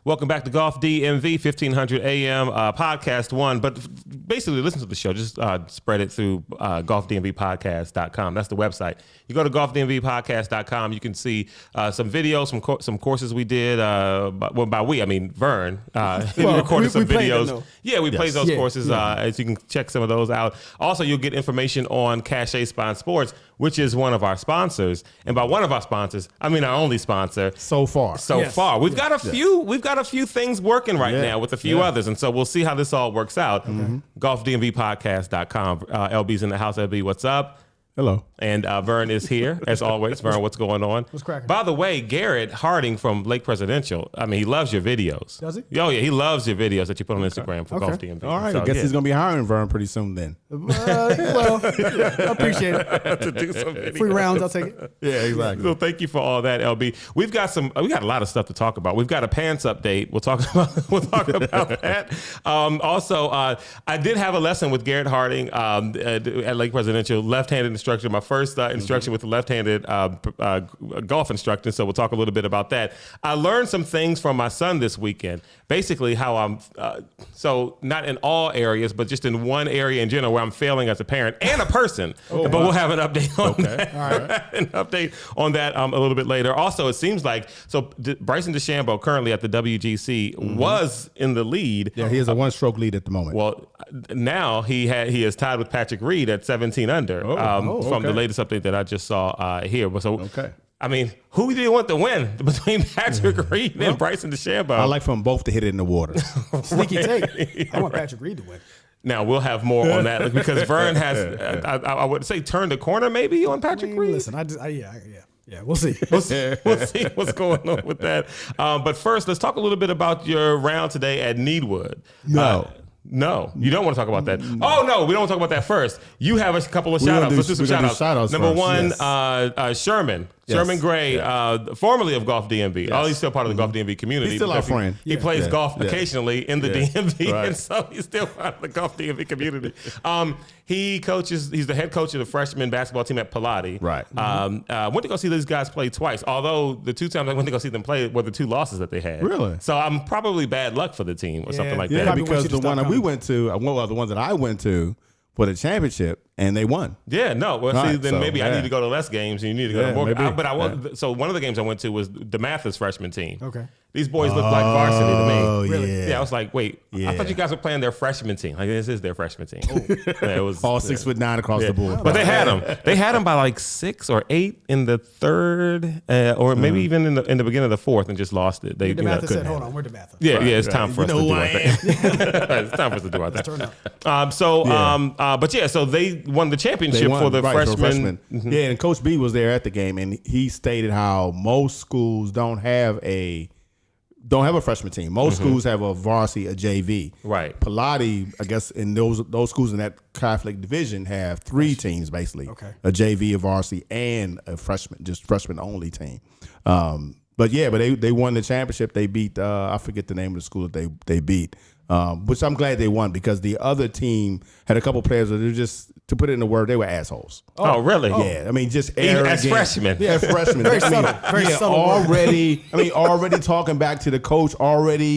Welcome back to Golf DMV, 1500 AM, podcast one. But basically, listen to the show. Just spread it through golfdmvpodcast.com. That's the website. You go to golfdmvpodcast.com. You can see some videos, some courses we did. By we, I mean Vern. He recorded some videos. We played those courses. As you can check some of those out. Also, you'll get information on Cachet Spine Sports, which is one of our sponsors. And by one of our sponsors, I mean our only sponsor. So far. We've got a few. We've got a few things working right now with a few others, and so we'll see how this all works out. GolfDMVPodcast.com. LB's in the house. LB, what's up? Hello. And Vern is here, as always. Vern, what's going on? What's cracking? By the way, Garrett Harding from Lake Presidential, I mean, he loves your videos. Does he? Oh, yeah, he loves your videos that you put on Instagram for Golf DMV. All right, I guess he's going to be hiring Vern pretty soon then. I appreciate it. to do some videos. Free rounds, I'll take it. Yeah, exactly. So thank you for all that, LB. We got a lot of stuff to talk about. We've got a pants update. We'll talk about that. Also, I did have a lesson with Garrett Harding at Lake Presidential, left-handed instructor. My first instruction with the left-handed golf instructor. So we'll talk a little bit about that. I learned some things from my son this weekend. Basically, how I'm so not in all areas, but just in one area in general where I'm failing as a parent and a person. But we'll have an update on that. All right. An update on that a little bit later. Also, it seems like Bryson DeChambeau, currently at the WGC, was in the lead. Yeah, he has a one-stroke lead at the moment. Well, now he is tied with Patrick Reed at 17 under from the latest update that I just saw here. So, I mean, who do you want to win between Patrick Reed and Bryson DeChambeau? I like for them both to hit it in the water. Sneaky take. I want Patrick Reed to win. Now, we'll have more on that because Vern has, I would say, turned the corner maybe on Patrick Reed. Listen, yeah, we'll see. We'll see what's going on with that. But first, let's talk a little bit about your round today at Needwood. No, you don't want to talk about that. Oh, no, we don't want to talk about that first. You have a couple of shout-outs. Let's do some shout-outs. Number one, Sherman. Sherman Gray, formerly of Golf DMV. Oh, he's still part of the Golf DMV community. He's still our friend. He plays golf occasionally in the DMV, and so he's still part of the Golf DMV community. He's the head coach of the freshman basketball team at Pilati. Right. Went to go see these guys play twice, although the two times I went to go see them play were the two losses that they had. Really? So I'm probably bad luck for the team or something like that. Yeah, because the one that we went to, the ones that I went to for the championship, and they won. Yeah, no. Well, see, then maybe I need to go to less games, and you need to go to more. So one of the games I went to was the Mathis freshman team. Okay. These boys look like varsity to me. Oh, really? Yeah, I was like, wait, I thought you guys were playing their freshman team. Like, this is their freshman team. It was all 6'9" across the board. But they had them. They had them by like 6 or 8 in the third, or maybe even in the beginning of the fourth, and just lost it. They DeMathis said, "Hold on, we're DeMathis." Yeah, it's time for us to do our thing. It's time for us to do our thing. So they won the championship for the freshmen. Mm-hmm. Yeah, and Coach B was there at the game, and he stated how most schools don't have a freshman team. Most schools have a varsity, a JV. Right. Pilati, I guess, in those schools in that Catholic division have 3 teams basically. Okay. A JV, a varsity, and a freshman, just freshman only team. But they won the championship. They beat I forget the name of the school that they beat. Which I'm glad they won because the other team had a couple players that were just, to put it in a word, they were assholes. Oh, really? Yeah, I mean, just even as freshmen. Yeah, freshmen. Very subtle. Already talking back to the coach. Already,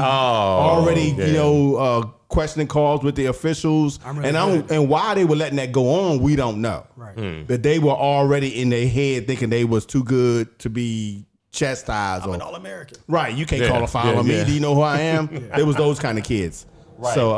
questioning calls with the officials, and why they were letting that go on, we don't know. Right. But they were already in their head thinking they was too good to be chastised. I'm an All-American. Right, you can't call a foul on me. Do you know who I am? It was those kind of kids. Right. So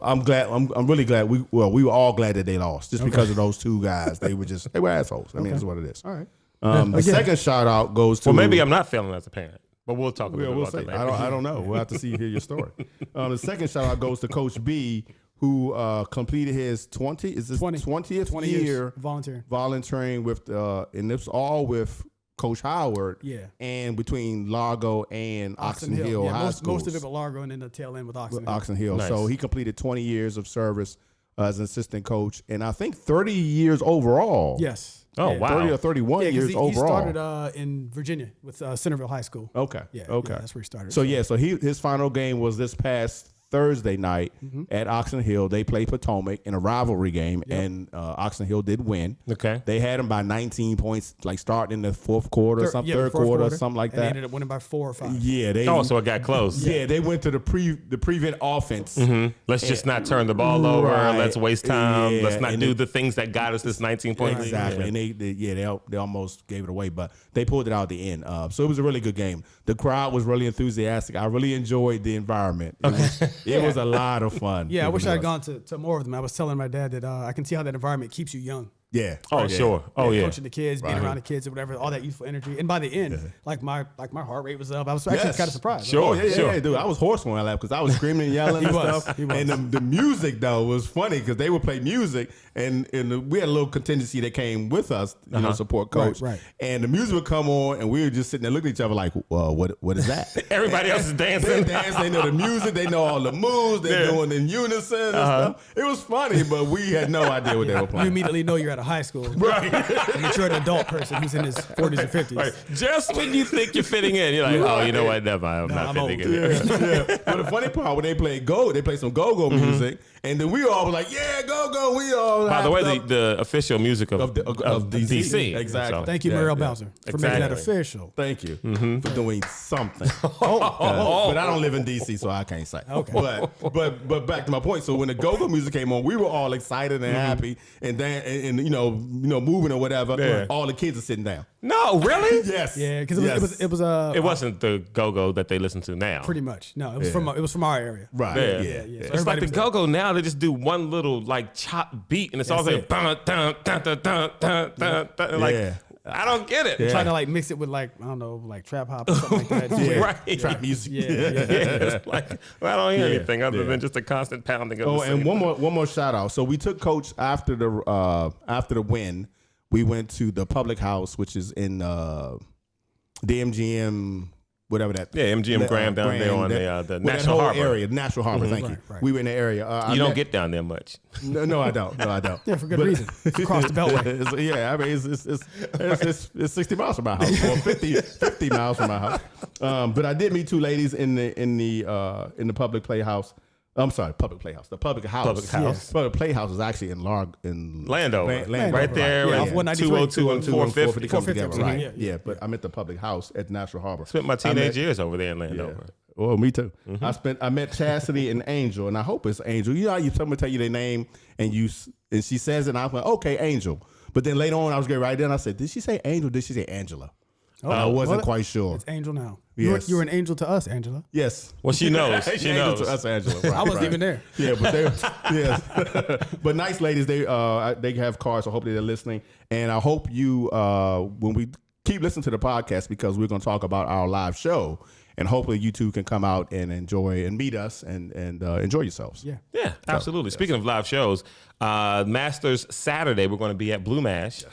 I'm glad. I'm really glad. We were all glad that they lost just because of those two guys. They were assholes. I mean, that's what it is. All right. The second shout out goes to. Well, maybe I'm not failing as a parent, but we'll talk about that later. I don't know. We'll have to hear your story. The second shout out goes to Coach B, who completed his 20th year volunteering with, and it's all with Coach Howard, and between Largo and Oxon Hill High School. Most of it with Largo and then the tail end with Oxon Hill. Oxon Hill. Nice. So he completed 20 years of service as an assistant coach, and I think 30 years overall. Yes. Oh, wow. 30 or 31 years overall. He started in Virginia with Centerville High School. Okay. Yeah, okay. that's where he started. So his final game was this past Thursday night at Oxon Hill. They played Potomac in a rivalry game, and Oxon Hill did win. Okay. They had them by 19 points, like starting in the fourth quarter, third quarter, something like and that. They ended up winning by 4 or 5. Yeah. So it got close. Yeah, they went to the prevent offense. Let's just not turn the ball over. Right. Let's waste time. Yeah, Let's not and do the things that got us this 19-point lead. Exactly. Yeah. And they almost gave it away, but they pulled it out at the end. So it was a really good game. The crowd was really enthusiastic. I really enjoyed the environment. It was a lot of fun. Yeah, I wish I had gone to more of them. I was telling my dad that I can see how that environment keeps you young. Yeah. Oh, sure. Oh, yeah. Coaching the kids, being around the kids, or whatever, all that youthful energy. And by the end, like my heart rate was up. I was actually kind of surprised. Sure. Yeah, dude. I was hoarse when I left because I was screaming and yelling and stuff. And the music though was funny because they would play music, and we had a little contingency that came with us, you know, support coach. Right. And the music would come on, and we were just sitting there looking at each other like, well, what is that? Everybody else is dancing. They dance. They know the music. They know all the moves. They're doing in unison and stuff. It was funny, but we had no idea what they were playing. You immediately know you're at a high school. Right. And that you're an adult person who's in his 40s or 50s. Right. Just when you think you're fitting in, you're like, oh, you know what? Never mind. I'm not fitting in. Yeah. But the funny part, when they played they played some go-go music, and then we all were like, yeah, go-go. We all By the way, the official music of DC. Exactly. So, Thank you, Muriel Bouncer, for making that official. Thank you for doing something. But I don't live in DC, so I can't say. Okay. But back to my point. So when the go-go music came on, we were all excited and happy, and then and you know moving or whatever. Yeah. All the kids are sitting down. No, really? Yes. Yeah, because it was It wasn't the go-go that they listen to now. pretty much. No, it was from our area. Right. Yeah. Yeah. So It's like everybody the was go-go now, they just do one little like chop beat, and it's all like dun, dun, dun, dun, dun, dun, dun, dun. Like, Yeah. I don't get it. trying to like mix it with like, I don't know, like trap hop or something like that. Yeah. Right. Trap music. Yeah. It's like, I don't hear anything other Yeah. than just a constant pounding of Oh, the same and one more shout out. So we took Coach after the win. We went to the public house, which is in DMGM, whatever that. Yeah, MGM Graham down there on the National Harbor area, National Harbor. Thank you. Right. We were in the area. You don't get down there much. No, I don't. Yeah, for good reason. It's across the beltway. Yeah, I mean it's 60 miles from my house, or 50 miles from my house. But I did meet two ladies in the public playhouse. I'm sorry, public playhouse. The public house. Public house. Public playhouse is actually in Landover. Landover. Right there. Yeah, Right. off 193. 202 and 450. come together, 450, right? yeah. Yeah, but I'm at the public house at National Harbor. Spent my teenage years over there in Landover. Oh, me too. I met Chastity and Angel, and I hope it's Angel. You know how someone tell you their name and she says it, and I went, okay, Angel. But then later on, I was getting right there, and I said, did she say Angel? Did she say Angela? I wasn't quite sure. It's Angel now. Yes. You were an angel to us, Angela. Yes. Well, she knows. She Angel knows. to us, Angela. Right, I wasn't even there. Yeah, but yes. But nice ladies. They have cars, so hopefully they're listening. And I hope you when we keep listening to the podcast, because we're going to talk about our live show, and hopefully you two can come out and enjoy and meet us and enjoy yourselves. Yeah. Absolutely. Speaking of live shows, Masters Saturday, we're going to be at Blue Mash.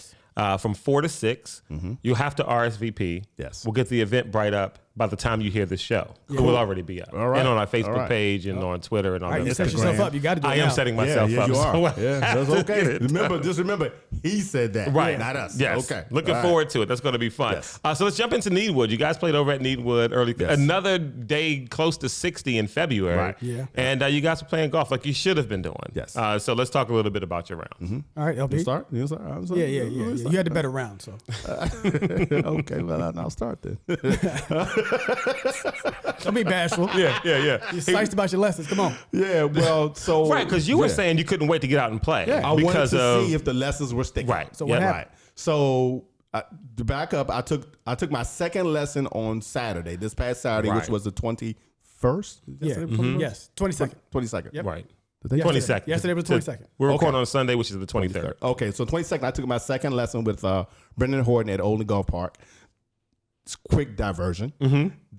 From 4 to 6. You'll have to RSVP. Yes. We'll get the Eventbrite up by the time you hear the show. It will already be up. All right. And on our Facebook All right. page and on Twitter and on All right, you set Instagram. yourself up. You got to do it I am now. setting myself up. You are. So I Yeah, have that's to okay. get it. Just remember, he said that, Right. not us. Yes. Okay. Looking All right. forward to it. That's going to be fun. Yes. So let's jump into Needwood. You guys played over at Needwood early. Yes. Another day close to 60 in February. Right. Yeah. And you guys were playing golf like you should have been doing. Yes. So let's talk a little bit about your rounds. All right, LB. You start? Yeah. You had the better round, so. Okay, well, I'll start then. Don't be bashful. Yeah. You're psyched about your lessons. Come on. Yeah, well, so Right, because you were yeah. saying you couldn't wait to get out and play. Yeah. I wanted because to of see if the lessons were sticking. Right. So what happened? Right. So to back up, I took my second lesson on Saturday, this past Saturday, Right. which was the 21st. Yeah. Yes. 22nd. 22nd. Yep. right. Yesterday. 22nd. Yesterday was the 22nd. We're recording on Sunday, which is the 23rd. Okay, so 22nd, I took my second lesson with Brendan Horton at Olney Golf Park. It's quick diversion.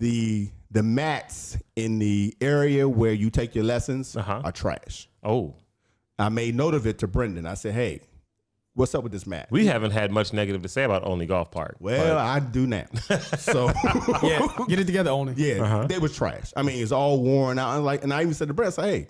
The mats in the area where you take your lessons are trash. Oh, I made note of it to Brendan. I said, hey, what's up with this mat? we haven't had much negative to say about Olney Golf Park. Well, I do now. So Yeah. Get it together, only. yeah, they was trash. I mean, it's all worn out. And I even said to Brett, I said, hey,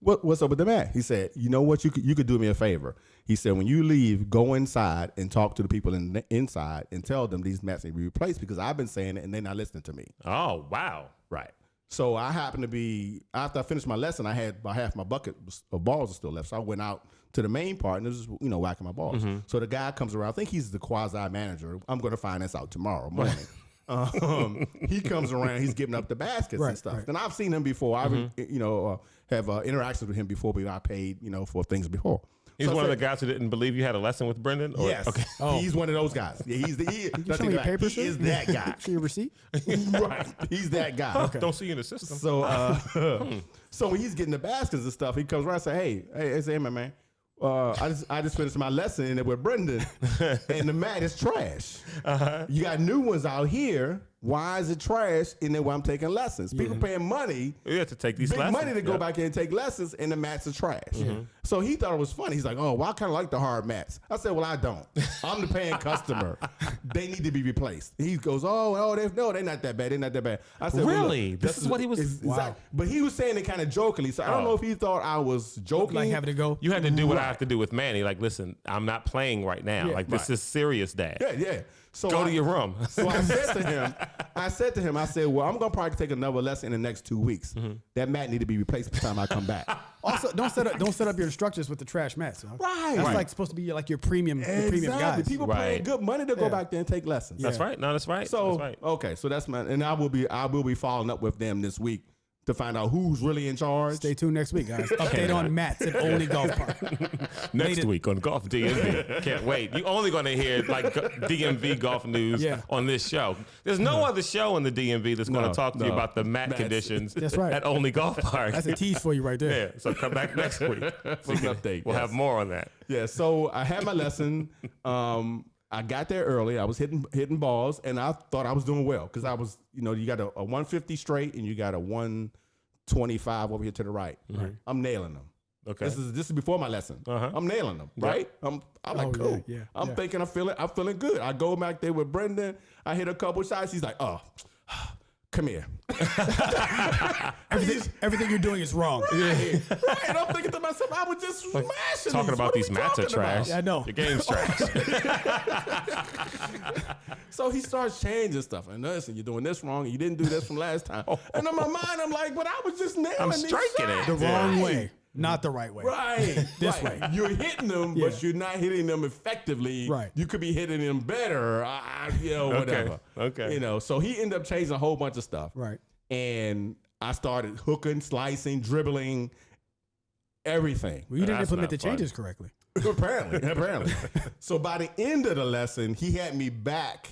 what's up with the mat? He said, you know what? You could do me a favor. He said, when you leave, go inside and talk to the people inside and tell them these mats need to be replaced, because I've been saying it and they're not listening to me. Oh, wow. Right. So I happened to be, after I finished my lesson, I had about half my bucket of balls still left. So I went out to the main part and was, whacking my balls. So the guy comes around. I think he's the quasi manager. I'm going to find this out tomorrow morning. He comes around. He's giving up the baskets and stuff. And I've seen him before. I've have interactions with him before, but I paid for things before. He's one of the guys who didn't believe you had a lesson with Brendan? Or? Yes. Okay. He's one of those guys. Yeah, he is that guy. See your receipt? Right. He's that guy. Okay. Don't see you in the system. So so when he's getting the baskets and stuff, he comes around and say, hey, man. I just finished my lesson with Brendan, and the mat is trash. You got new ones out here. Why is it trash? And then where I'm taking lessons, people paying money. You have to take these lessons. Money to go back in and take lessons, and the mats are trash. So he thought it was funny. He's like, "Oh, well, I kind of like the hard mats." I said, "Well, I don't. I'm the paying customer. They need to be replaced." He goes, "Oh, they're not that bad. They're not that bad." I said, "Really? Well, this is what he was." Wow. But he was saying it kind of jokingly. So I don't know if he thought I was joking. Like having to go. You had to do what I have to do with Manny. Like, listen, I'm not playing right now. Like, this is serious, Dad. Yeah. So go to your room. So I said to him, well, I'm gonna probably take another lesson in the next 2 weeks. That mat need to be replaced by the time I come back. Also, don't set up your instructors with the trash mats. Right. That's like supposed to be like your premium guys. People paying good money to go back there and take lessons. That's right. No, that's right. So that's right. Okay, so that's and I will be following up with them this week to find out who's really in charge. Stay tuned next week, guys. Update on mats at Olney Golf Park. Next week on Golf DMV. Can't wait. You're only going to hear like DMV golf news on this show. There's no other show in the DMV that's going to talk to you about the mat conditions at Olney Golf Park. That's a tease for you right there. Yeah, so come back next week for an update. We'll have more on that. Yeah, so I had my lesson. I got there early. I was hitting balls, and I thought I was doing well because I was, you got a 150 straight and you got a 125 over here to the right. I'm nailing them. Okay, this is before my lesson. I'm nailing them. Right. I'm like, cool. Yeah. I'm thinking I'm feeling good. I go back there with Brendan. I hit a couple shots. He's like, oh. Come here. Everything you're doing is wrong. Right. And I'm thinking to myself, I was just smashing talking about these mats are trash. I know. The game's trash. So he starts changing stuff. And listen, you're doing this wrong. And you didn't do this from last time. And in my mind, I'm like, but I was just nailing these shots. The wrong way. Not the right way. Right. This way. You're hitting them, but you're not hitting them effectively. Right. You could be hitting them better, whatever. Okay. So he ended up changing a whole bunch of stuff. Right. And I started hooking, slicing, dribbling, everything. Well, you didn't implement the changes correctly. Apparently. So by the end of the lesson, he had me back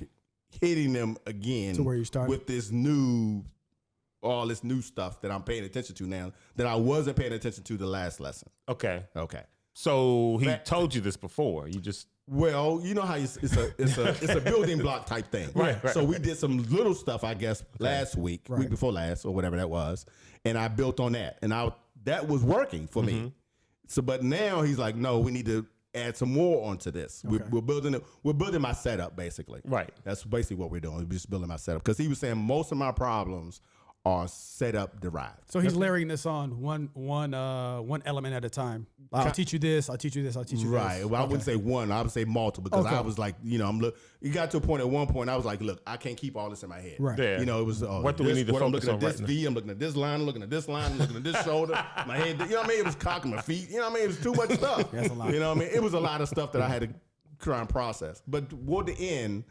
hitting them again. To where you started? With all this new stuff that I'm paying attention to now that I wasn't paying attention to the last lesson. Okay. So he told you this before. You just well, you know how it's a building block type thing. Right. So we did some little stuff, I guess, last week, week before last, or whatever that was, and I built on that, and that was working for me. So, but now he's like, no, we need to add some more onto this. Okay. We're building my setup basically. Right. That's basically what we're doing. We're just building my setup because he was saying most of my problems are setup derived. So he's layering this on one element at a time. I'll teach you this. I'll teach you this. I'll teach you this. Right. Well, I wouldn't say one. I would say multiple because I was like, it got to a point at one point I was like, look, I can't keep all this in my head. Right. Yeah. It was what do we need to focus on? I'm looking at this right V. I'm looking at this line. I'm looking at this line. I'm looking at this shoulder. My head. It was cocking my feet. It was too much stuff. That's a lot. It was a lot of stuff that I had to try and process. But toward the end,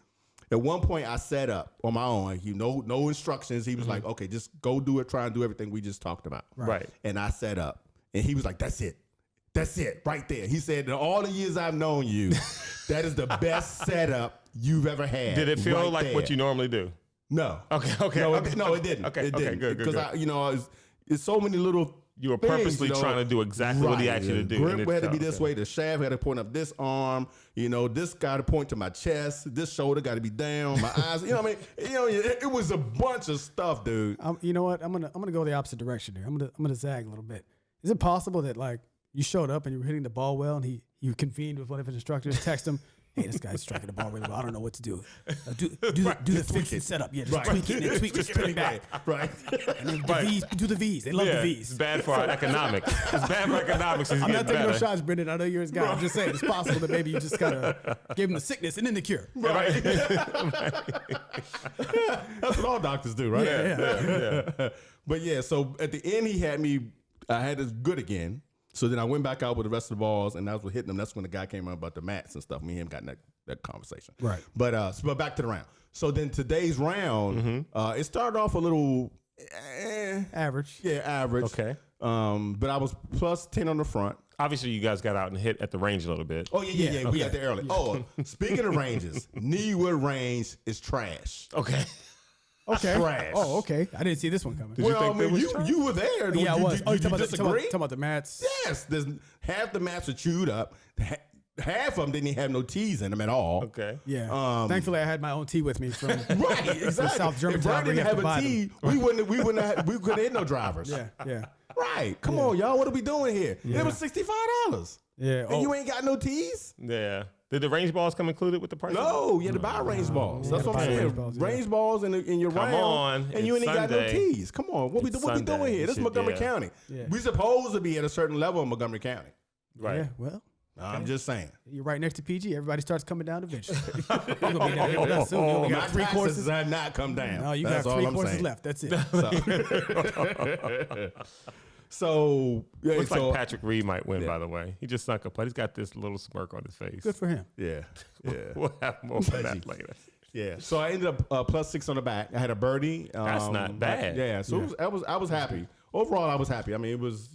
at one point, I set up on my own. No instructions. He was like, okay, just go do it. Try and do everything we just talked about. Right. And I set up. And he was like, that's it. That's it right there. He said, in all the years I've known you, that is the best setup you've ever had. Did it feel like there. what you normally do? No. Okay. No, it didn't. Okay. It didn't. Good. Because it's so many little you were purposely trying to do exactly what he asked you to do. The grip had to be this way. The shaft had to point up this arm. This got to point to my chest. This shoulder got to be down. My eyes. It was a bunch of stuff, dude. You know what? I'm gonna go the opposite direction here. I'm gonna zag a little bit. Is it possible that like you showed up and you were hitting the ball well, and you convened with one of his instructors, text him, hey, this guy's striking the ball really well. I don't know what to do. Do the fix and setup. Yeah, just tweak it and then tweak it, spin it back. Right. And then the V's, do the V's. They love the V's. It's bad for our economics. It's bad for economics. I'm not taking no shots, Brendan. I know you're his guy. I'm just saying it's possible that maybe you just gotta give him the sickness and then the cure. Right. That's what all doctors do, right? Yeah. But yeah, so at the end, I had this good again. So then I went back out with the rest of the balls, and I was hitting them. That's when the guy came up about the mats and stuff. Me and him got in that conversation. Right. But back to the round. So then today's round, it started off a little Average. Yeah, average. Okay. But I was plus 10 on the front. Obviously, you guys got out and hit at the range a little bit. Oh, yeah. Okay. We got there early. Yeah. Oh, speaking of ranges, Needwood range is trash. Okay. Okay. Trash. Oh, okay. I didn't see this one coming. You were there. Yeah, I was. Did you disagree? Talking about the mats. Yes. Half the mats are chewed up. Half of them didn't even have no teas in them at all. Okay. Yeah. Thankfully, I had my own tea with me from Right, exactly. South Germany. If Brian didn't have a tea, we couldn't hit no drivers. Yeah. Right. Come on, y'all. What are we doing here? It was $65. Yeah. And you ain't got no teas? Yeah. Did the range balls come included with the price? No, you had to buy range balls. That's what I'm saying. Range balls in your Come round, on, and you ain't it's got no Sunday. teas. Come on, what we doing here? This is Montgomery County. Yeah. We supposed to be at a certain level in Montgomery County. Right. Yeah. Well, I'm just saying. you're right next to PG. Everybody starts coming down eventually. You're gonna be down here with us soon. You only got My 3 taxes courses. have not come down. No, you That's got all 3 I'm courses saying. left. That's it. So yeah, Looks so like Patrick Reed might win, by the way. He just snuck a putt. He's got this little smirk on his face. Good for him. yeah. We'll have more on that later. Yeah, so I ended up plus 6 on the back. I had a birdie. That's not bad. Yeah, so I was happy. Overall, I was happy. I mean, it was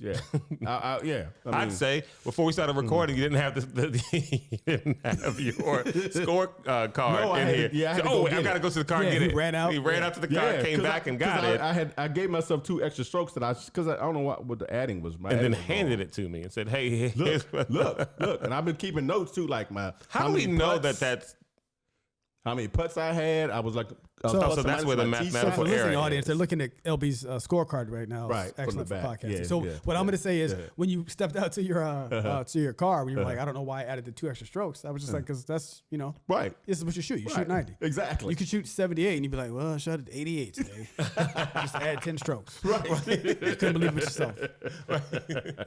I'd say before we started recording, you didn't have you didn't have your score card No, in here. I had to So, go I get got to it. go to the car and Yeah, get he it. ran out. He ran out to the car, came back and got it, I gave myself 2 extra strokes that because I don't know what the adding was. and then handed it to me and said, "Hey, here's what-" Look, and I've been keeping notes too, like How do we many know putts- that's how many putts I had? I was like, so that's where the mathematical For the listening error audience, is. they're looking at LB's scorecard right now. Right, It's from excellent the for back. podcasting. Yeah, So yeah, what I'm going to say is, yeah. when you stepped out to your car, when you were like, I don't know why I added the 2 extra strokes. I was just like, because that's right. This is what you shoot. You shoot 90. Exactly. You could shoot 78, and you'd be like, well, I shot at 88 today. Just add 10 strokes. Right. You couldn't believe it yourself.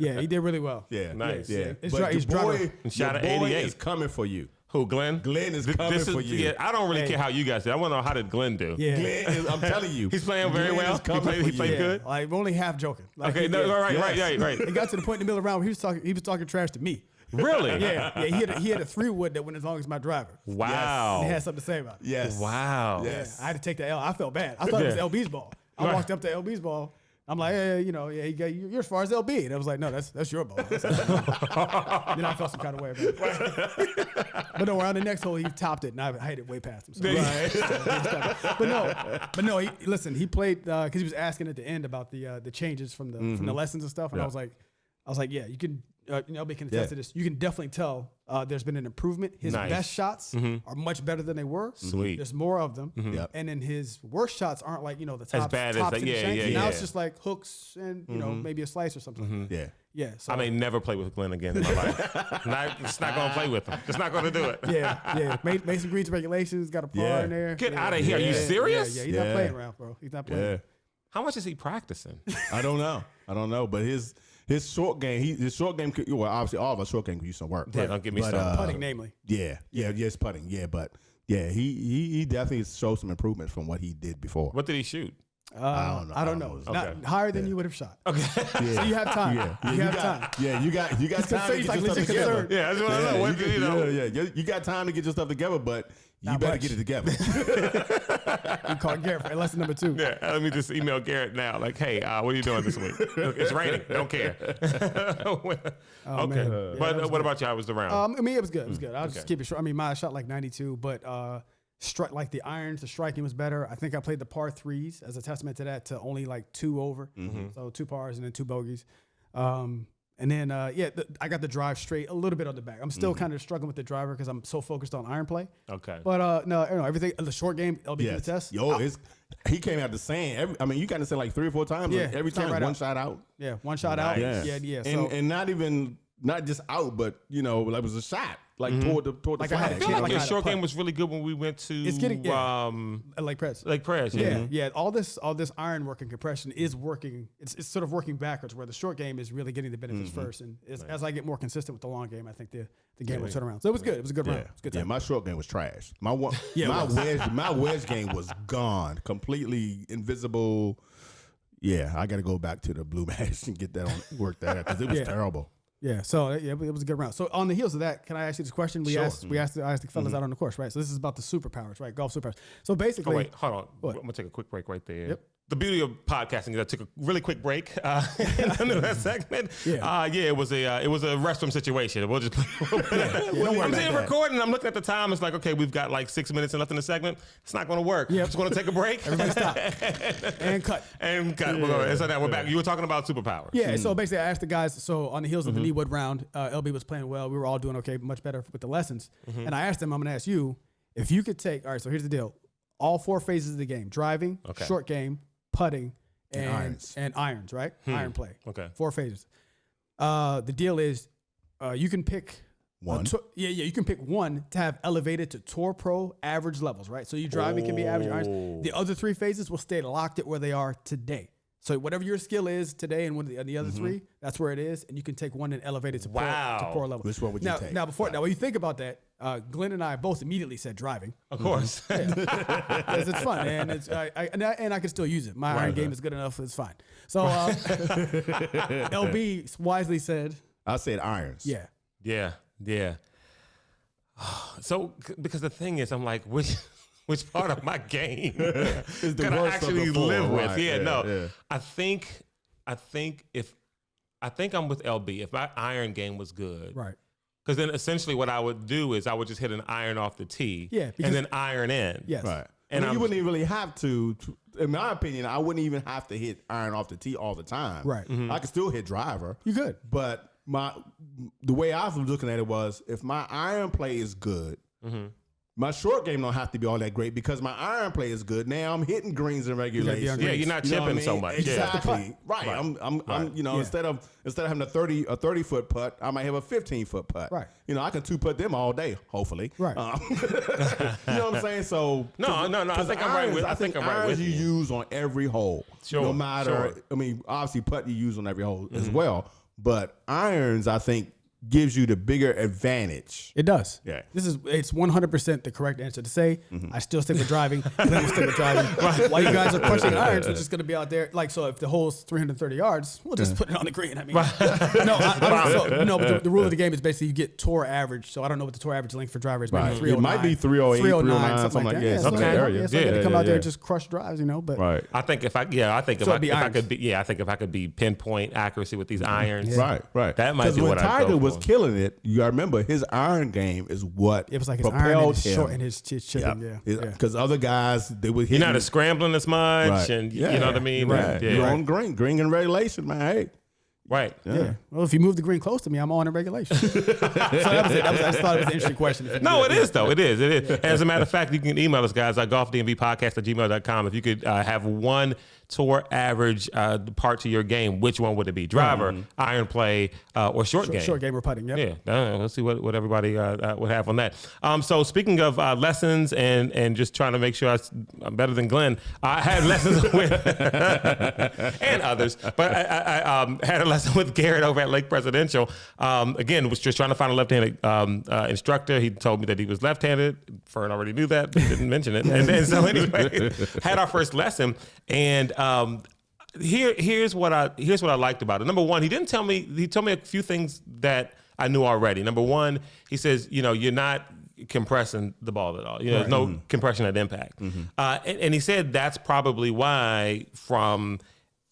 Yeah, he did really well. Yeah, Nice. Yeah, It's but he's your boy, driving. Shot your at boy 88. is coming for you. Who, Glenn? Glenn is coming for you. Yeah, I don't really Hey. care how you guys did. I want to know how did Glenn do. Yeah. Glenn is, I'm telling you, He's playing very Glenn well. is coming He for played you. good. Like, we're only half joking. Like, Okay, no, right. It got to the point in the middle of the round where he was talking trash to me. Really? Yeah. He had a 3-wood that went as long as my driver. Wow. And he had something to say about it. Yes. Wow. Yes. I had to take the L. I felt bad. I thought it was Yeah. LB's ball. I walked up to LB's ball. I'm like, hey, you're as far as LB. And I was like, no, that's your ball. Then I felt some kind of way about it. But no, around the next hole, he topped it, and I hit it way past him. So. But no. He played because he was asking at the end about the changes from the lessons and stuff, and I was like, yeah, you can. LB can attest to this. You can definitely tell there's been an improvement. His Nice. best shots are much better than they were. Sweet. There's more of them. Yep. And then his worst shots aren't like, the top, bad as tops that. and the Yeah, shanks. yeah, Now yeah. it's just like hooks and, maybe a slice or something. Yeah. Yeah. So, I may never play with Glenn again in my life. Just not going to play with him. Just not going to do it. yeah. Mason Green's regulations got a par Yeah. in there. Get out of here. Are you serious? Yeah, he's Yeah. not playing around, bro. He's not playing. Yeah. How much is he practicing? I don't know. But his short game, well, obviously all of our short game could use some work. Yeah, don't get me But, started. Putting, namely. Yes, putting. Yeah, but yeah, he definitely showed some improvement from what he did before. What did he shoot? I don't know. I don't know. Okay. Not higher than you would have shot. Okay. So you have time. You have got time. Yeah, you got time to get he's like your stuff legit together. concerned. Yeah, that's what I know. What, You got time to get your stuff together, but you Not better much. get it together. You called Garrett for lesson number 2. Yeah, let me just email Garrett now. Like, hey, what are you doing this week? It's raining. Don't care. Okay. man. Yeah, But that was what about you? How was the round? I mean, it was good. It was good. I'll just keep it short. I mean, I shot like 92, but like the irons, the striking was better. I think I played the par 3s as a testament to that, to only like 2 over. So 2 pars and then 2 bogeys. And then, I got the drive straight a little bit on the back. I'm still kind of struggling with the driver because I'm so focused on iron play. Okay. But no, everything, the short game, LB can attest. He came out the sand. You got to say like 3 or 4 times. Yeah, Every came time right one out. shot out. Yeah, one shot Nice. out. Yeah. So, And not even not just out, but like it was a shot toward the Like flag. I I feel like Like your I had short a game was really good when we went to It's getting Lake Press. Lake Press. Yeah. All this iron work and compression is working. It's sort of working backwards, where the short game is really getting the benefits first. And as I get more consistent with the long game, I think the game will turn around. So it was good. It was a good round. It was a good time. Yeah, my short game was trash. My wedge game was gone, completely invisible. Yeah, I got to go back to the blue match and get that work that out because it was terrible. Yeah, so it was a good round. So on the heels of that, can I ask you this question? We asked the fellas out on the course, right? So this is about the superpowers, right? Golf superpowers. So basically, Oh wait, hold on. What? I'm gonna take a quick break right there. Yep. The beauty of podcasting is I took a really quick break in that segment. It was a restroom situation. We'll just I'm sitting recording. I'm looking at the time. It's like, okay, we've got like 6 minutes left in the segment. It's not going to work. Yep. I'm just going to take a break. Everybody stop and cut. So now we're back. You were talking about superpowers. Yeah. So basically, I asked the guys. So on the heels of the Needwood round, LB was playing well. We were all doing okay, much better with the lessons. And I asked him, I'm going to ask you, if you could take. All right. So here's the deal: all 4 phases of the game: driving, short game, putting, and irons, right? Iron play. Okay. 4 phases. The deal is, you can pick one. You can pick one to have elevated to Tour Pro average levels, right? So your driving can be average. Irons. The other 3 phases will stay locked at where they are today. So whatever your skill is today, and the other 3, that's where it is, and you can take one and elevate it to pro level. Which one would you take? Now, when you think about that, Glenn and I both immediately said driving. Of course. Because it's fun, and I can still use it. My iron game is good enough; it's fine. So LB wisely said, I said irons. Yeah. So because the thing is, I'm like, which part of my game Is the can I worst of actually the 4, live with? right. Yeah. I think I'm with LB. If my iron game was good, Right. Because then essentially what I would do is I would just hit an iron off the tee, and then iron in. Yes. Right. And you wouldn't even really have to, in my opinion, I wouldn't even have to hit iron off the tee all the time. Right. I could still hit driver. You could. But the way I was looking at it was, if my iron play is good, my short game don't have to be all that great because my iron play is good. Now I'm hitting greens and regulation. Yeah, you're not chipping so much. Exactly. Right. I'm instead of having a 30-foot putt, I might have a 15-foot putt. Right. I can 2-putt them all day, hopefully. Right. You know what I'm saying? So No. I think I'm right with. I think I'm right with you. Use on every hole. Sure. No matter. Sure. I mean, obviously putt you use on every hole as well, but irons I think gives you the bigger advantage. It does. Yeah. It's 100% the correct answer to say. I still stick with driving. Glenn will stick with driving. While you guys are pushing irons, we're just going to be out there. Like, so if the hole's 330 yards, we'll just put it on the green. I mean, but the rule of the game is basically you get tour average. So I don't know what the tour average length for drivers is. Right. Maybe 309. It might be 308, 309, something like that. Yeah, So you got to come out there and just crush drives, But right. I think if I could be pinpoint accuracy with these irons. Right. That might be what I Tiger was killing it. You gotta remember his iron game is what it was like his propelled iron and his him. short and his chipping. Because other guys they would hit. You're not scrambling as much, and you know what I mean. Right. Yeah. You're on green and regulation, man. Hey. Right. Yeah. Well, if you move the green close to me, I'm on in regulation. So that was it. I just thought it was an interesting question. No, it is though. It is. As a matter of fact, you can email us guys at golfdmvpodcast@gmail.com. If you could have one tour average part to your game, which one would it be? Driver, iron play, or short game? Short game or putting. Yep. Yeah. Let's see what everybody would have on that. So speaking of lessons and just trying to make sure I'm better than Glenn, I had lessons with and others, but I had a lesson with Garrett over at Lake Presidential. Again, was just trying to find a left-handed instructor. He told me that he was left-handed. Fern already knew that, but didn't mention it. And so anyway, had our first lesson, and here's what I liked about it. Number one, he told me a few things that I knew already. Number one, he says, you're not compressing the ball at all. There's no compression at impact. And he said that's probably why from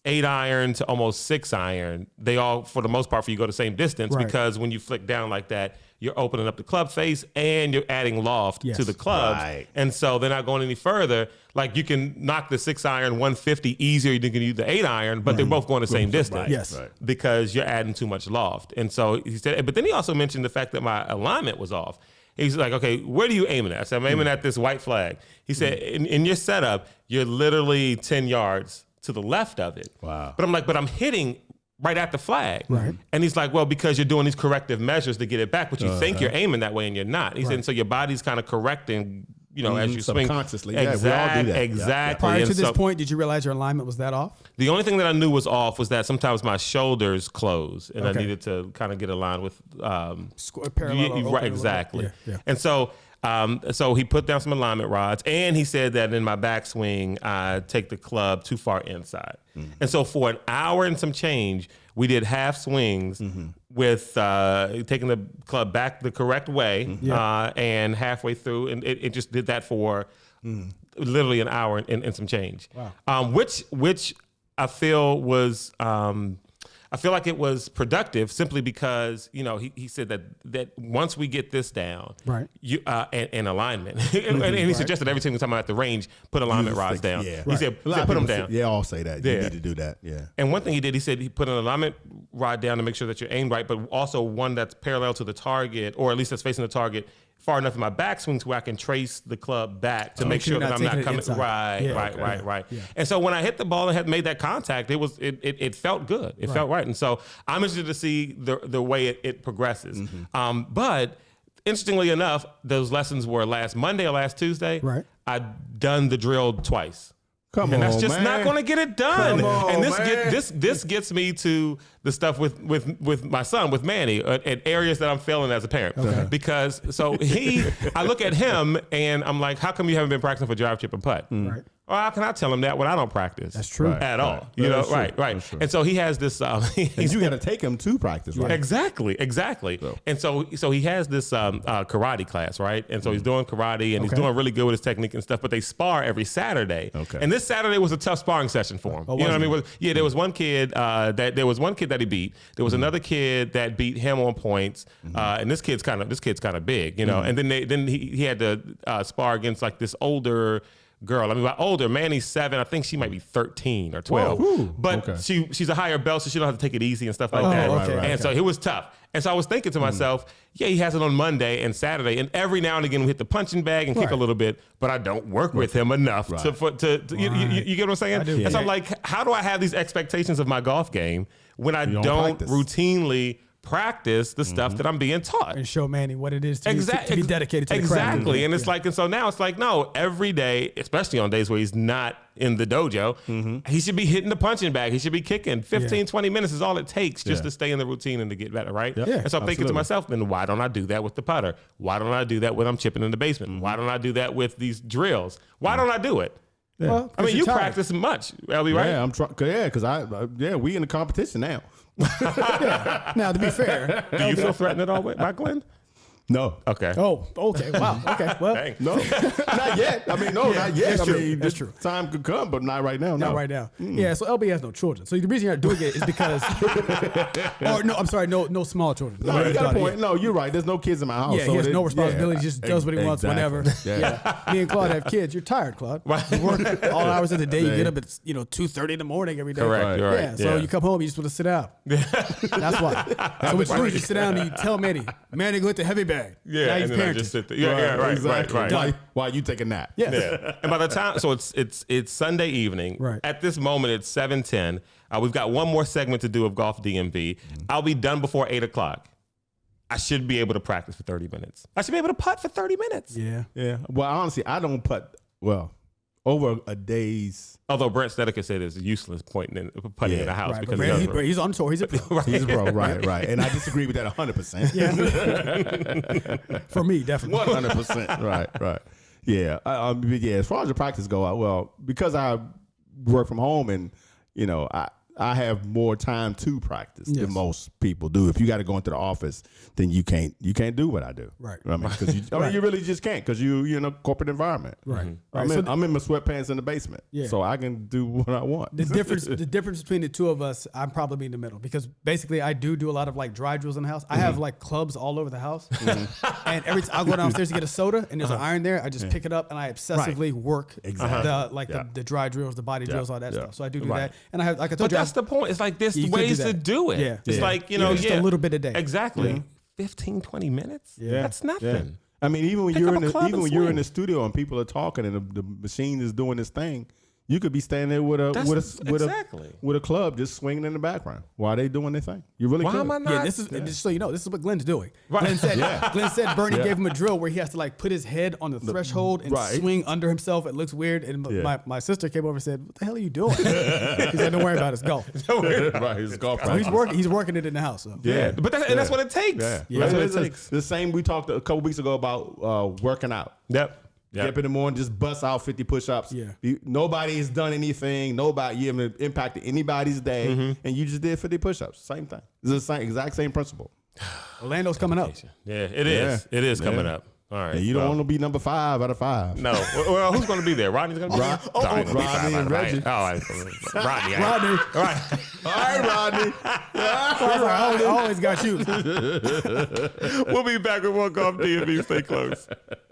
8 iron to almost 6 iron, they all, for the most part, for you go the same distance because when you flick down like that, you're opening up the club face and you're adding loft to the clubs. Right. And so they're not going any further. Like you can knock the 6 iron 150 easier than you can use the 8 iron, but they're both going the same distance. Yes. Because you're adding too much loft. And so he said, but then he also mentioned the fact that my alignment was off. He's like, okay, where are you aiming at? I said, I'm aiming at this white flag. He said, in your setup, you're literally 10 yards to the left of it. Wow. But I'm hitting right at the flag. Right. And he's like, well, because you're doing these corrective measures to get it back, but you think you're aiming that way and you're not. He said, so your body's kind of correcting, as you swing. Subconsciously. Yeah, we all do that. Exactly. Prior to this point, did you realize your alignment was that off? The only thing that I knew was off was that sometimes my shoulders close and I needed to kind of get aligned with parallel. Right, exactly. Yeah. And so he put down some alignment rods, and he said that in my backswing, I take the club too far inside. And so for an hour and some change, we did half swings with taking the club back the correct way, and halfway through, and it just did that for literally an hour and some change. Wow. Which I feel was. I feel like it was productive simply because, he said that once we get this down, right, you and alignment, and he suggested every single time I'm at the range, put alignment rods down. Yeah. He said put them down. Yeah, all say that. You need to do that. Yeah. And one thing he did, he said he put an alignment rod down to make sure that you're aimed right, but also one that's parallel to the target, or at least that's facing the target, far enough in my backswing to where I can trace the club back to make sure that I'm not coming. Right. Yeah. And so when I hit the ball and had made that contact, it felt good. It felt right. And so I'm interested to see the way it progresses. But interestingly enough, those lessons were last Monday or last Tuesday. Right. I'd done the drill twice. And that's just not going to get it done. And this gets me to the stuff with my son, with Manny, at areas that I'm failing as a parent. Okay. Because I look at him and I'm like, how come you haven't been practicing for drive, chip, and putt? Right. Well, how can I tell him that when I don't practice? That's true. At all. Right. And so he has this. And you got to take him to practice, right? Exactly. So. And so he has this karate class, right? And so he's doing karate and he's doing really good with his technique and stuff. But they spar every Saturday. Okay. And this Saturday was a tough sparring session for him. You know what I mean? There was one kid that he beat. There was another kid that beat him on points. And this kid's kind of big, And then he had to spar against like this older girl. I mean, by older, Manny's 7. I think she might be 13 or 12. Whoa. But she's a higher belt, so she don't have to take it easy and stuff like that. Okay. So it was tough. And so I was thinking to myself, he has it on Monday and Saturday, and every now and again we hit the punching bag and kick a little bit, but I don't work with him enough to you get what I'm saying? I do. And so I'm like, how do I have these expectations of my golf game when I don't routinely practice the stuff that I'm being taught and show Manny what it is to be dedicated to the craft. Exactly. And it's like, and so now it's like, no, every day, especially on days where he's not in the dojo, he should be hitting the punching bag. He should be kicking. 15, 20 minutes is all it takes just to stay in the routine and to get better, right? Yep. Yeah, and so I'm thinking to myself, then why don't I do that with the putter? Why don't I do that when I'm chipping in the basement? Why don't I do that with these drills? Why don't I do it? Yeah. Well, I mean, you practice much, LB, right? Yeah, I'm trying. Yeah, because we in the competition now. Now, to be fair, do you feel threatened at all by Glenn? No. Okay. Oh, okay. Wow. Okay. Well, no, not yet. I mean, not yet. That's true. That's true. Time could come, but not right now. Not right now. Yeah. So LB has no children. So the reason you're not doing it is because, no small children. No, you got a point. No, you're right. There's no kids in my house. Yeah, he has no responsibility. He just does what he wants whenever. Yeah. Me and Claude have kids. You're tired, Claude. You work all hours of the day. You get up at 2:30 in the morning every day. Correct. Right. Yeah. So you come home, you just want to sit down. That's why. So what you do is you sit down and you tell Manny, go hit the heavy bag. Yeah. I just sit there. Yeah, right, exactly. Right. While you take a nap. Yeah. And by the time, so it's Sunday evening. Right. At this moment, it's 7:10. We've got one more segment to do of Golf DMV. I'll be done before 8:00. I should be able to practice for 30 minutes. I should be able to putt for 30 minutes. Yeah. Well, honestly, I don't putt over a day's. Although Brent Stedeker said it's useless putting in the house because he's on tour. He's a pro. He's a pro, right. And I disagree with that 100%. Yeah. For me, definitely. 100%. Right. Yeah. As far as the practice go, because I work from home and, I have more time to practice than most people do. If you got to go into the office, then you can't do what I do. Right. I mean, because you really just can't because you're in a corporate environment. Right. I'm in my sweatpants in the basement, so I can do what I want. The difference between the two of us, I'm probably in the middle because basically I do a lot of like dry drills in the house. I have like clubs all over the house, and every time I go downstairs to get a soda and there's an iron there, I just pick it up and I obsessively work the dry drills, the body drills, all that stuff. So I do that, and I have like I told you. That's the point. It's like there's ways to do it. Yeah. It's like, just a little bit a day. Exactly. 15, 20 minutes? Yeah. That's nothing. Yeah. I mean, even when you're in the studio and people are talking and the machine is doing this thing, You could be standing there with exactly. a club just swinging in the background while they doing their thing. You really Why could. am I not? Yeah, this is just so you know, this is what Glenn's doing. Right. Glenn said Bernie gave him a drill where he has to like put his head on the threshold and swing under himself. It looks weird. And my sister came over and said, "What the hell are you doing?" He said, "Don't worry about it. It's golf." Right, it's golf. So he's working it in the house. So. Yeah, but that's what it takes. Yeah. That's what it takes. The same we talked a couple weeks ago about working out. Yep. Get up in the morning, just bust out 50 push-ups. Yeah. Nobody has done anything. You haven't impacted anybody's day, and you just did 50 push-ups. Same thing. It's the exact same principle. Orlando's coming up. Yeah, it is. It is coming up. All right. And you don't want to be number 5 out of 5. No. Well, who's going to be there? Rodney's going to be there? Rodney and Reggie. All right. Rodney. Rodney. All right. All right, Rodney. I always got you. We'll be back with more Golf DMV. Stay close.